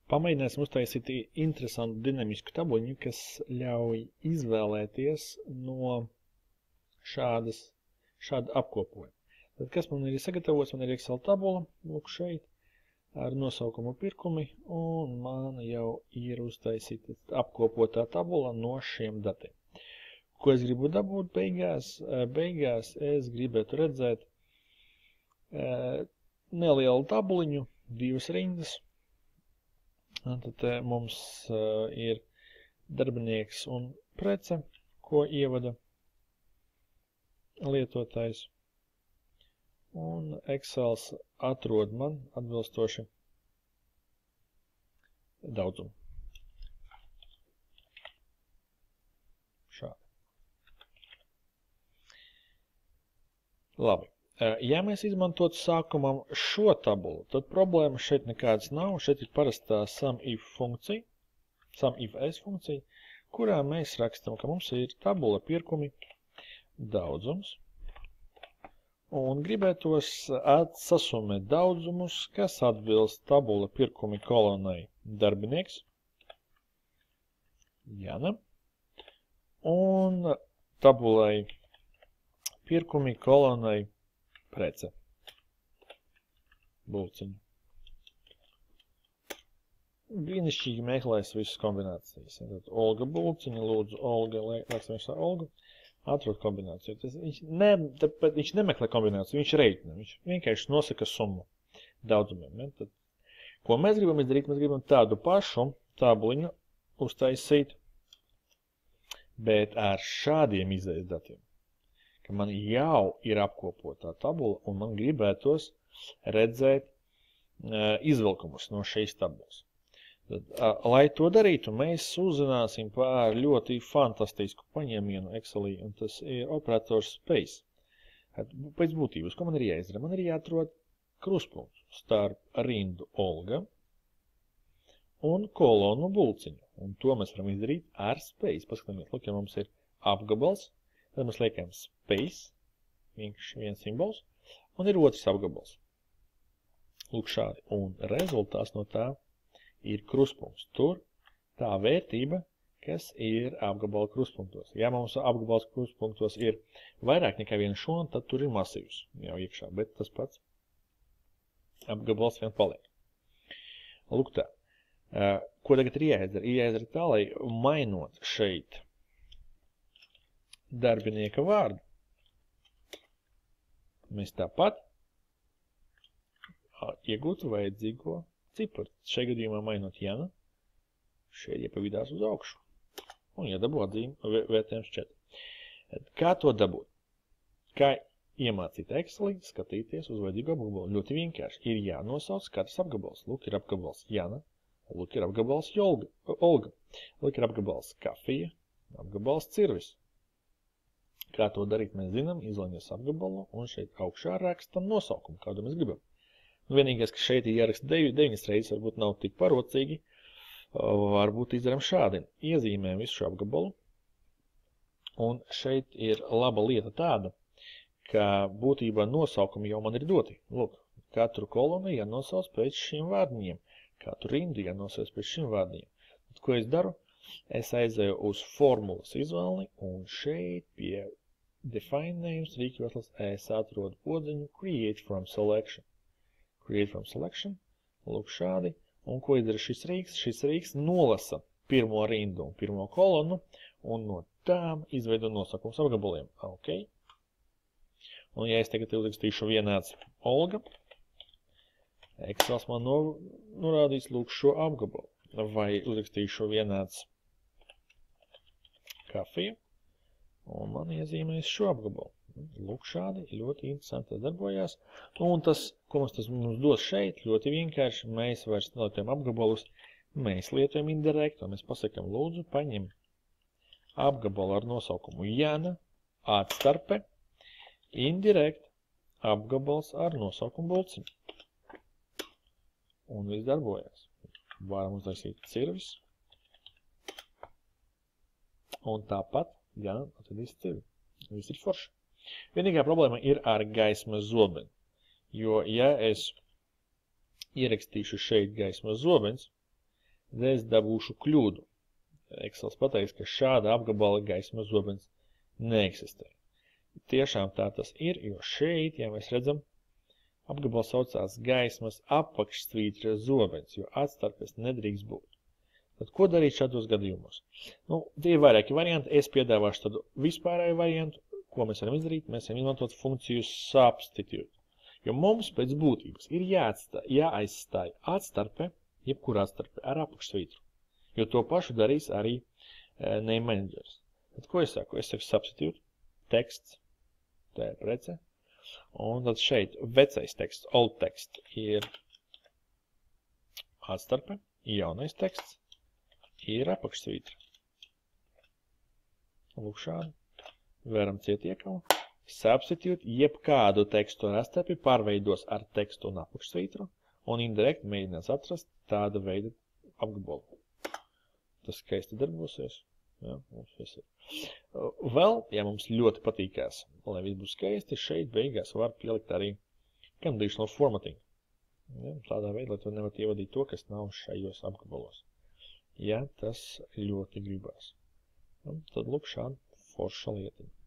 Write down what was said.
Pamēģināsim uztaisīt interesantu dinamisku tabuliņu, kas ļauj izvēlēties no šādu apkopojumu. Tad, kas man ir sagatavots, man ir Excel tabula, lūk šeit, ar nosaukumu pirkumi, un man jau ir uztaisīta apkopotā tabula no šiem datiem. Ko es gribu dabūt beigās? Beigās es gribētu redzēt nelielu tabuliņu, 2 rindas. Un tad mums ir darbinieks un prece, ko ievada lietotājs. Un Excels atrod man atbilstoši daudzumu. Šādi. Labi. Ja mēs izmantotu sākumam šo tabulu, tad problēma šeit nekādas nav. Šeit ir parastā SUMIF funkcija, SUMIFS funkcija, kurā mēs rakstam, ka mums ir tabula pirkumi daudzums. Un gribētos sasumēt daudzumus, kas atbilst tabula pirkumi kolonai darbinieks, Jana, un tabulai pirkumi kolonai prece, Bulciņu. Brīnišķīgi meklēs visas kombinācijas. Tad Olga Bulciņa, lūdzu Olga, lēksim viņš Olgu, atrod kombināciju. Viņš nemeklē kombināciju, viņš reiķina. Viņš vienkārši nosaka summu daudzumiem. Tad, ko mēs gribam izdarīt? Mēs gribam tādu pašu tabuliņu uztaisīt, bet ar šādiem izējas datiem. Ka man jau ir apkopotā tabula, un man gribētos redzēt izvilkumus no šīs tabulas. Tad, lai to darītu, mēs uzzināsim par ļoti fantastisku paņēmienu Excelī, un tas ir operators space. Pēc būtības, ko man ir jāizdara? Man ir jāatrod krustpunkts starp rindu Olga un kolonu Bulciņu. Un to mēs varam izdarīt ar space. Paskatāmies, lūk, ja mums ir apgabals, tad mēs liekam space, vienkārši viens simbols, un ir otrs apgabals. Lūk šādi. Un rezultāts no tā ir krustpunkts. Tur tā vērtība, kas ir apgabala krustpunktos. Ja mums apgabals krustpunktos ir vairāk nekā viena šona, tad tur ir masīvs jau iekšā, bet tas pats apgabals vien paliek. Lūk tā. Ko tagad ir jāizdara? Ir jāizdara tā, lai mainot šeit darbinieka vārdu, mēs tāpat iegūtu vajadzīgo ciparu. Šajā gadījumā mainot Jana, šeit iepavidās uz augšu. Un iedabū atzīmi vērtējums 4. Kā to dabūt? Kā iemācīt Excelī, skatīties uz vajadzīgo apgabalu? Ļoti vienkārši. Ir jānosauc katrs apgabals. Lūk, ir apgabals Jana, lūk, ir apgabals Olga, lūk, ir apgabals kafija, apgabals cirvis. Kā to darīt, mēs zinām, izlaimies apgabalu un šeit augšā rakstam nosaukumu, kādu mēs gribam. Vienīgais, ka šeit ir jāraksta 9 reizes, varbūt nav tik parocīgi, varbūt izdaram šādi. Iezīmējam visu šo apgabalu, un šeit ir laba lieta tāda, ka būtībā nosaukumi jau man ir doti. Lūk, katru kolonu jānosauc pēc šiem vārdiņiem, katru rindu jānosauc pēc šiem vārdiņiem. Tad, ko es daru? Es aizēju uz formulas izvēli, un šeit pie Define Names rīkjotlas es atrodu podziņu Create from Selection. Create from Selection, lūk šādi, un ko izdara šis rīks? Šis rīks nolasa pirmo rindu un pirmo kolonu, un no tām izveido nosaukums apgabaliem. Ok. Un ja es tagad uzrakstīšu vienāds Olga, Excels man norādīs lūk šo apgabalu. Vai uzrakstīšu vienāds kafija, un man iezīmēs šo apgabalu. Lūk šādi, ļoti interesanti tas darbojās. Un tas, ko mums dos šeit, ļoti vienkārši, mēs vairs nelietojam apgabalus, mēs lietojam indirektu, un mēs pasakam, lūdzu, paņem apgabalu ar nosaukumu Jana, atstarpe, indirekt, apgabals ar nosaukumu Bulciņu. Un viss darbojās. Varam uztaisīt cirvis. Un tāpat, jā, atradīs cirvi. Viss ir forši. Vienīgā problēma ir ar gaismas zobeni. Jo, ja es ierakstīšu šeit gaismas zobens, Tad es dabūšu kļūdu. Excels pateiks, ka šāda apgabala gaismas zobens neeksistē. Tiešām tā tas ir, jo šeit, ja mēs redzam, apgabals saucās gaismas apakšsvītra zobens, jo atstarpes nedrīkst būt. Tad ko darīt šādos gadījumos? Tie ir vairāki varianti. Es piedāvāšu tādu vispārēju variantu. Ko mēs varam izdarīt? Mēs varam izmantot funkciju substitute. Jo mums pēc būtības ir jāaizstāj atstarpe, jebkura atstarpe, ar apakšsvītru. Jo to pašu darīs arī name managers. Tad ko es saku? Es saku substitute, teksts, tā ir prece. Un tad šeit vecais teksts, old text, ir atstarpe, jaunais teksts ir apakšsvītra. Lūk šādi. Veram ciet iekavu. Substitute jebkādu tekstu ar atstarpi pārveidos ar tekstu un apakšsvītru un indirekt mēģinās atrast tāda veida apgabalu. Tas skaisti darbosies. Jā, mums viss ir. Vēl, ja mums ļoti patīkās, lai viss būs skaisti, šeit beigās var pielikt arī conditional formatting. Ja, tādā veidā, lai tu nevar ievadīt to, kas nav šajos apgabalos. Ja tas ļoti gribās. Tad lūk šāda forša lietiņa.